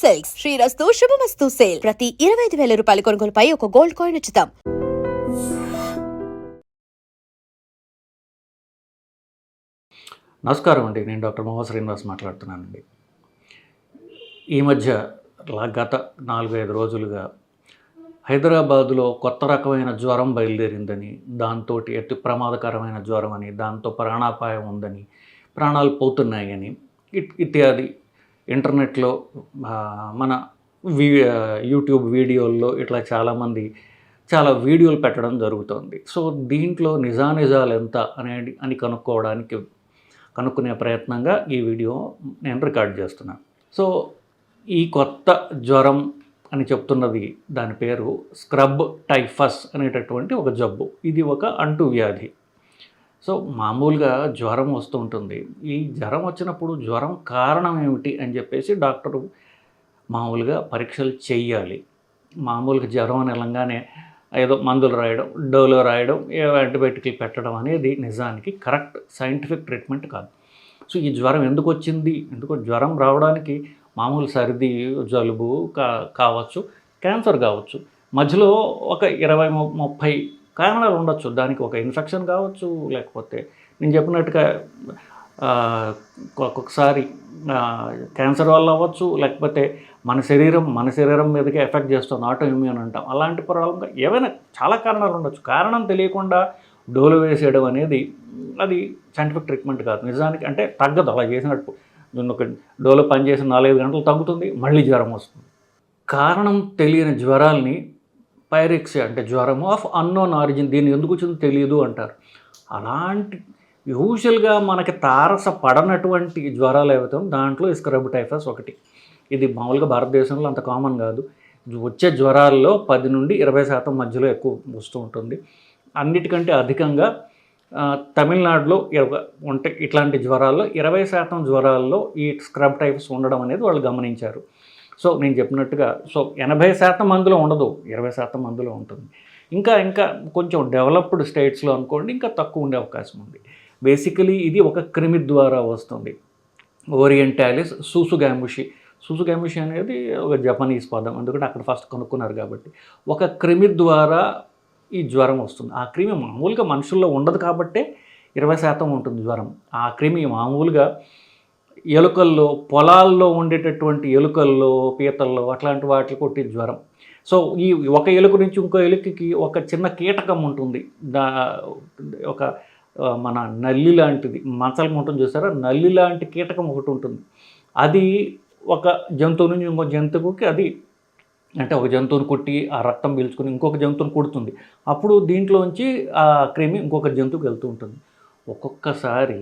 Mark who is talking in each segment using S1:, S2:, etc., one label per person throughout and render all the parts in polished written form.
S1: Silks శ్రీరస్తు శుభమస్తు sale ప్రతి 25,000 రూపాయల కొనుగోలుపై ఒక గోల్డ్ కాయిన్ ఉచితం.
S2: నమస్కారం అండి, నేను డాక్టర్ మొహమ్మద్ శ్రీనివాస్ మాట్లాడుతున్నానండి. ఈ మధ్య గత 4-5 రోజులుగా హైదరాబాదులో కొత్త రకమైన జ్వరం బయలుదేరిందని, దాంతో అతి ప్రమాదకరమైన జ్వరం అని, దాంతో ప్రాణాపాయం ఉందని, ప్రాణాలు పోతున్నాయని ఇత్యాది ఇంటర్నెట్లో మన యూట్యూబ్ వీడియోల్లో ఇట్లా చాలామంది చాలా వీడియోలు పెట్టడం జరుగుతుంది. సో దీంట్లో నిజానిజాలు ఎంత అని కనుక్కునే ప్రయత్నంగా ఈ వీడియో నేను రికార్డ్ చేస్తున్నాను. సో ఈ కొత్త జ్వరం అని చెప్తున్నది, దాని పేరు స్క్రబ్ టైఫస్ అనేటటువంటి ఒక జబ్బు. ఇది ఒక అంటువ్యాధి. సో మామూలుగా జ్వరం వస్తూ ఉంటుంది. ఈ జ్వరం వచ్చినప్పుడు జ్వరం కారణం ఏమిటి అని చెప్పేసి డాక్టరు మామూలుగా పరీక్షలు చెయ్యాలి. మామూలుగా జ్వరం అని వెళ్ళంగానే ఏదో మందులు రాయడం, డోలో రాయడం, యాంటీబయాటిక్లు పెట్టడం అనేది నిజానికి కరెక్ట్ సైంటిఫిక్ ట్రీట్మెంట్ కాదు. సో ఈ జ్వరం ఎందుకు వచ్చింది, జ్వరం రావడానికి మామూలు సర్ది, జలుబు కావచ్చు, క్యాన్సర్ కావచ్చు, మధ్యలో ఒక 20-30 కారణాలు ఉండొచ్చు. దానికి ఒక ఇన్ఫెక్షన్ కావచ్చు, లేకపోతే నేను చెప్పినట్టుగా ఒక్కొక్కసారి క్యాన్సర్ వల్ల అవ్వచ్చు, లేకపోతే మన శరీరం మీదకే ఎఫెక్ట్ చేస్తుంది, ఆటో ఇమ్యూన్ అంటాం. అలాంటి ప్రాబ్లంగా ఏవైనా చాలా కారణాలు ఉండొచ్చు. కారణం తెలియకుండా డోలు వేసేయడం అనేది అది సైంటిఫిక్ ట్రీట్మెంట్ కాదు నిజానికి. అంటే తగ్గదు, అలా చేసినట్టు ఒక డోలో పనిచేసిన 4-5 గంటలు తగ్గుతుంది, మళ్ళీ జ్వరం వస్తుంది. కారణం తెలియని జ్వరాల్ని పైరెక్సియా అంటే జ్వరము ఆఫ్ అన్నోన్ ఆరిజిన్, దీన్ని ఎందుకు వచ్చిందో తెలియదు అంటారు. అలాంటి యూజువల్గా మనకి తారసపడనటువంటి జ్వరాలు ఏవైతే దాంట్లో ఈ స్క్రబ్ టైఫస్ ఒకటి. ఇది మామూలుగా భారతదేశంలో అంత కామన్ కాదు. వచ్చే జ్వరాల్లో 10-20% మధ్యలో ఎక్కువ వస్తూ ఉంటుంది. అన్నిటికంటే అధికంగా తమిళనాడులో ఉంటే ఇట్లాంటి జ్వరాల్లో 20% జ్వరాల్లో ఈ స్క్రబ్ టైఫస్ ఉండడం అనేది వాళ్ళు గమనించారు. సో నేను చెప్పినట్టుగా 80% మందిలో ఉండదు, 20% మందిలో ఉంటుంది. ఇంకా కొంచెం డెవలప్డ్ స్టేట్స్లో అనుకోండి ఇంకా తక్కువ ఉండే అవకాశం ఉంది. బేసికలీ ఇది ఒక క్రిమి ద్వారా వస్తుంది. ఓరియంటాలిస్ సూసుగాముషి అనేది ఒక జపనీస్ పదం, ఎందుకంటే అక్కడ ఫస్ట్ కనుక్కున్నారు కాబట్టి. ఒక క్రిమి ద్వారా ఈ జ్వరం వస్తుంది. ఆ క్రిమి మామూలుగా మనుషుల్లో ఉండదు కాబట్టే 20% ఉంటుంది జ్వరం. ఆ క్రిమి మామూలుగా ఎలుకల్లో, పొలాల్లో ఉండేటటువంటి ఎలుకల్లో, పీతల్లో అట్లాంటి వాటికి కొట్టే జ్వరం. సో ఈ ఒక ఎలుక నుంచి ఇంకో ఎలుకకి ఒక చిన్న కీటకం ఉంటుంది. ఒక మన నల్లి లాంటిది, మచ్చలు ఉంటుంది చూసారా, నల్లి లాంటి కీటకం ఒకటి ఉంటుంది. అది ఒక జంతువు నుంచి ఇంకో జంతువుకి అది అంటే ఒక జంతువుని కొట్టి ఆ రక్తం పీల్చుకుని ఇంకొక జంతువుని కొడుతుంది. అప్పుడు దీంట్లోంచి ఆ క్రిమి ఇంకొక జంతువుకి వెళ్తూ ఉంటుంది. ఒక్కొక్కసారి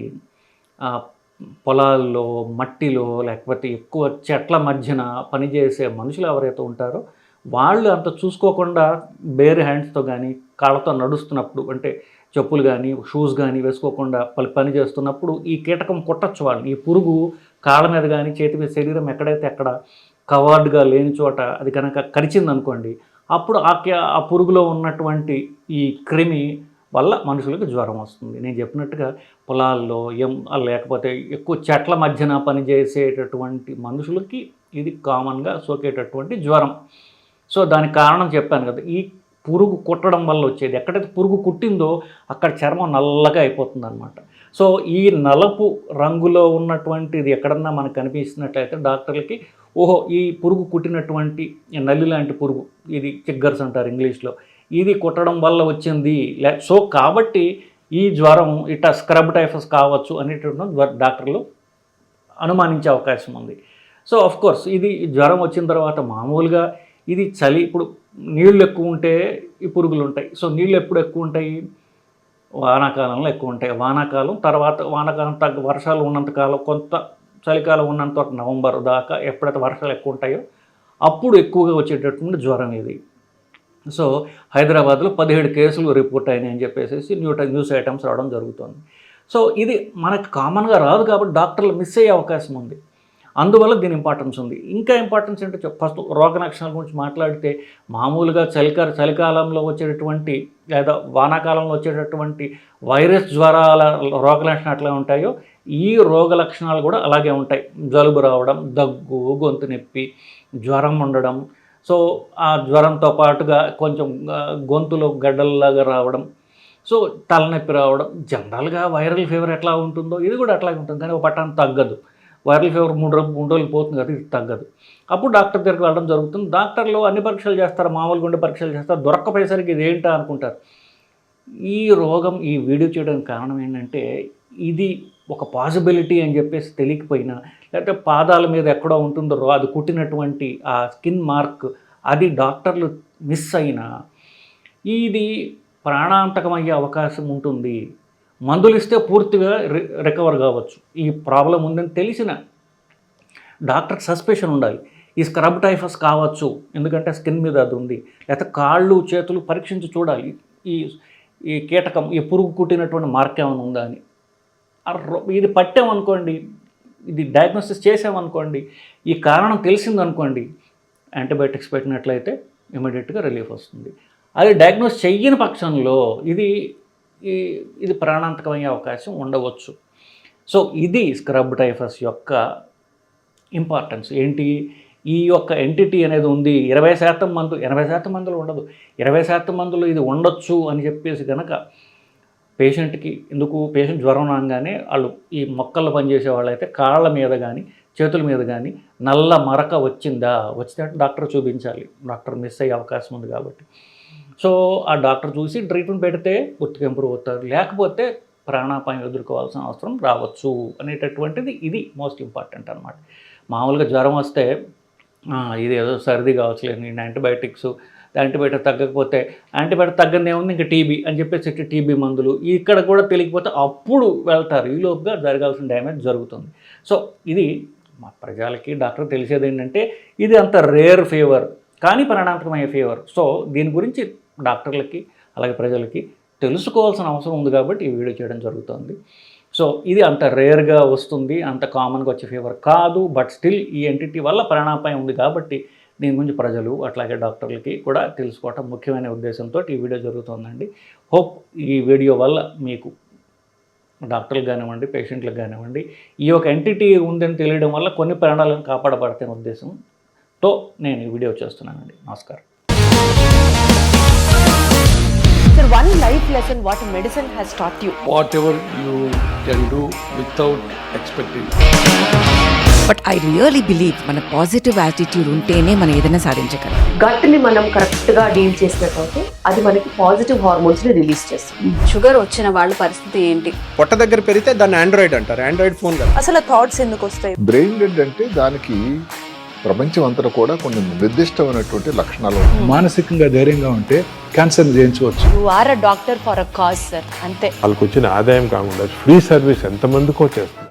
S2: పొలాల్లో, మట్టిలో, లేకపోతే ఎక్కువ చెట్ల మధ్యన పనిచేసే మనుషులు ఎవరైతే ఉంటారో వాళ్ళు అంత చూసుకోకుండా బేర్ హ్యాండ్స్తో కానీ కాళ్ళతో నడుస్తున్నప్పుడు, అంటే చెప్పులు కానీ షూస్ కానీ వేసుకోకుండా పని చేస్తున్నప్పుడు ఈ కీటకం కొట్టచ్చు వాళ్ళని. ఈ పురుగు కాళ్ళ మీద కానీ చేతి మీద, శరీరం ఎక్కడైతే అక్కడ కవర్డ్గా లేని చోట అది కనుక కరిచిందనుకోండి, అప్పుడు ఆ పురుగులో ఉన్నటువంటి ఈ క్రిమి వల్ల మనుషులకు జ్వరం వస్తుంది. నేను చెప్పినట్టుగా పొలాల్లో లేకపోతే ఎక్కువ చెట్ల మధ్యన పనిచేసేటటువంటి మనుషులకి ఇది కామన్గా సోకేటటువంటి జ్వరం. సో దానికి కారణం చెప్పాను కదా, ఈ పురుగు కుట్టడం వల్ల వచ్చేది. ఎక్కడైతే పురుగు కుట్టిందో అక్కడ చర్మం నల్లగా అయిపోతుంది అనమాట. సో ఈ నలుపు రంగులో ఉన్నటువంటిది ఎక్కడన్నా మనకు కనిపిస్తున్నట్లయితే డాక్టర్లకి, ఓహో ఈ పురుగు కుట్టినటువంటి నల్లి లాంటి పురుగు, ఇది చిగ్గర్స్ అంటారు ఇంగ్లీష్లో, ఇది కుట్టడం వల్ల వచ్చింది. సో కాబట్టి ఈ జ్వరం ఇట్లా స్క్రబ్ టైఫస్ కావచ్చు అనేటటువంటి డాక్టర్లు అనుమానించే అవకాశం ఉంది. సో ఆఫ్కోర్స్ ఇది జ్వరం వచ్చిన తర్వాత మామూలుగా ఇది చలి, ఇప్పుడు నీళ్ళు ఎక్కువ ఉంటే ఈ పురుగులు ఉంటాయి. సో నీళ్ళు ఎప్పుడు ఎక్కువ ఉంటాయి, వానాకాలంలో ఎక్కువ ఉంటాయి. వానాకాలం తర్వాత వానాకాలం వర్షాలు ఉన్నంతకాలం, కొంత చలికాలం ఉన్నంత నవంబర్ దాకా ఎప్పుడైతే వర్షాలు ఎక్కువ ఉంటాయో అప్పుడు ఎక్కువగా వచ్చేటటువంటి జ్వరం ఇది. సో హైదరాబాద్లో 17 కేసులు రిపోర్ట్ అయినాయని చెప్పేసి న్యూస్ ఐటమ్స్ రావడం జరుగుతుంది. సో ఇది మనకు కామన్గా రాదు కాబట్టి డాక్టర్లు మిస్ అయ్యే అవకాశం ఉంది. అందువల్ల దీని ఇంపార్టెన్స్ ఉంది. ఇంకా ఇంపార్టెన్స్ ఏంటో ఫస్ట్ రోగ లక్షణాల గురించి మాట్లాడితే మామూలుగా చలికాలంలో వచ్చేటటువంటి లేదా వానాకాలంలో వచ్చేటటువంటి వైరస్ జ్వరాల రోగ లక్షణాలు ఎట్లా ఉంటాయో ఈ రోగ లక్షణాలు కూడా అలాగే ఉంటాయి. జలుబు రావడం, దగ్గు, గొంతు నొప్పి, జ్వరం ఉండడం, సో ఆ జ్వరంతో పాటుగా కొంచెం గొంతులో గడ్డల్లాగా రావడం, సో తలనొప్పి రావడం. జనరల్గా వైరల్ ఫీవర్ ఎట్లా ఉంటుందో ఇది కూడా అట్లాగే ఉంటుంది, కానీ ఒక పట్టాన్ని తగ్గదు. వైరల్ ఫీవర్ 3 రోజులు పోతుంది కదా, ఇది తగ్గదు. అప్పుడు డాక్టర్ దగ్గరికి వెళ్ళడం జరుగుతుంది. డాక్టర్లు అన్ని పరీక్షలు చేస్తారు, మామూలు గుండె పరీక్షలు చేస్తారు. దొరక్కపోయేసరికి ఇది ఏంటా అనుకుంటారు. ఈ రోగం ఈ వీడియో చేయడానికి కారణం ఏంటంటే ఇది ఒక పాసిబిలిటీ అని చెప్పేసి తెలియకపోయినా, లేకపోతే పాదాల మీద ఎక్కడో ఉంటుందో అది కుట్టినటువంటి ఆ స్కిన్ మార్క్ అది డాక్టర్లు మిస్ అయినా ఇది ప్రాణాంతకమయ్యే అవకాశం ఉంటుంది. మందులు ఇస్తే పూర్తిగా రికవర్ కావచ్చు. ఈ ప్రాబ్లం ఉందని తెలిసిన డాక్టర్కి సస్పెషన్ ఉండాలి. ఈ స్క్రబ్ టైఫస్ కావచ్చు, ఎందుకంటే స్కిన్ మీద అది ఉంది. లేకపోతే కాళ్ళు చేతులు పరీక్షించి చూడాలి, ఈ కీటకం ఈ పురుగు కుట్టినటువంటి మార్క్ ఏమైనా ఉందా అని. ఇది పట్టామనుకోండి, ఇది డయాగ్నోసిస్ చేసామనుకోండి, ఈ కారణం తెలిసిందనుకోండి, యాంటీబయాటిక్స్ పెట్టినట్లయితే ఇమీడియట్గా రిలీఫ్ వస్తుంది. అది డయాగ్నోస్ చెయ్యని పక్షంలో ఇది ప్రాణాంతకమయ్యే అవకాశం ఉండవచ్చు. సో ఇది స్క్రబ్ టైఫస్ యొక్క ఇంపార్టెన్స్ ఏంటి. ఈ యొక్క ఎంటిటీ అనేది ఉంది. 20% మందు 80% మందులు ఉండదు, 20% మందులు ఇది ఉండొచ్చు అని చెప్పేసి కనుక పేషెంట్కి ఎందుకు పేషెంట్ జ్వరం రాగానే వాళ్ళు ఈ మొక్కల్లో పనిచేసే వాళ్ళైతే కాళ్ళ మీద కానీ చేతుల మీద కానీ నల్ల మరక వచ్చిందా, వచ్చినట్టు డాక్టర్ చూపించాలి. డాక్టర్ మిస్ అయ్యే అవకాశం ఉంది కాబట్టి. సో ఆ డాక్టర్ చూసి ట్రీట్మెంట్ పెడితే పూర్తిగా ఇంప్రూవ్ అవుతారు, లేకపోతే ప్రాణాపాయం ఎదుర్కోవాల్సిన అవసరం రావచ్చు అనేటటువంటిది ఇది మోస్ట్ ఇంపార్టెంట్ అనమాట. మామూలుగా జ్వరం వస్తే ఇది ఏదో సర్ది కావచ్చులేదు, నేను యాంటీబయాటిక్స్ తగ్గకపోతే యాంటీబయాటిక్ తగ్గనే ఉంది ఇంకా టీబీ అని చెప్పేసి టీబీ మందులు ఇక్కడ కూడా తెలియకపోతే అప్పుడు వెళ్తారు. ఈలోపుగా జరగాల్సిన డ్యామేజ్ జరుగుతుంది. సో ఇది మా ప్రజలకి డాక్టర్ తెలిసేది ఏంటంటే ఇది అంత రేర్ ఫీవర్ కానీ ప్రాణాంతకమయ్యే ఫీవర్. సో దీని గురించి డాక్టర్లకి అలాగే ప్రజలకి తెలుసుకోవాల్సిన అవసరం ఉంది కాబట్టి ఈ వీడియో చేయడం జరుగుతుంది. సో ఇది అంత రేర్గా వస్తుంది, అంత కామన్గా వచ్చే ఫీవర్ కాదు. బట్ స్టిల్ ఈ ఎంటిటీ వల్ల ప్రాణాపాయం ఉంది కాబట్టి దీని గురించి ప్రజలు అట్లాగే డాక్టర్లకి కూడా తెలుసుకోవటం ముఖ్యమైన ఉద్దేశంతో ఈ వీడియో జరుగుతుందండి. హోప్ ఈ వీడియో వల్ల మీకు డాక్టర్లకు కానివ్వండి, పేషెంట్లకు కానివ్వండి, ఈ యొక్క ఎంటిటీ ఉందని తెలియడం వల్ల కొన్ని ప్రాణాలను కాపాడబడతాయి ఉద్దేశంతో నేను ఈ వీడియో చేస్తున్నానండి. నమస్కారం.
S1: Sir, one life lesson what medicine has taught you.
S3: Whatever you can do without expecting.
S4: But I really believe మన పాజిటివ్ యాటిట్యూడ్ ఉంటేనే మనం ఏదైనా సాధించగలం.
S5: గట్ని మనం కరెక్ట్గా డీల్ చేసినట్లయితే అది మనకి పాజిటివ్ హార్మోన్స్ని రిలీజ్ చేస్తుంది.
S6: షుగర్ వచ్చిన వాళ్ళ పరిస్థితి ఏంటి?
S7: పొట్ట దగ్గర పెరిగితే దాన్ని ఆండ్రాయిడ్ అంటారు, ఆండ్రాయిడ్ ఫోన్ కదా.
S6: అసలు థాట్స్ ఎందుకు వస్తాయి?
S8: బ్రెయిన్ డెడ్ అంటే దానికి ప్రపంచం అంతా కూడా కొన్ని నిర్దిష్టమైనటువంటి లక్షణాలు.
S9: మానసికంగా ధైర్యంగా ఉంటే క్యాన్సర్ జయించవచ్చు.
S1: You are a doctor for a cause, sir. అంతే.
S10: వాళ్ళకు వచ్చిన ఆదాయం కాకుండా ఫ్రీ సర్వీస్ ఎంతమందికో చేస్తారు.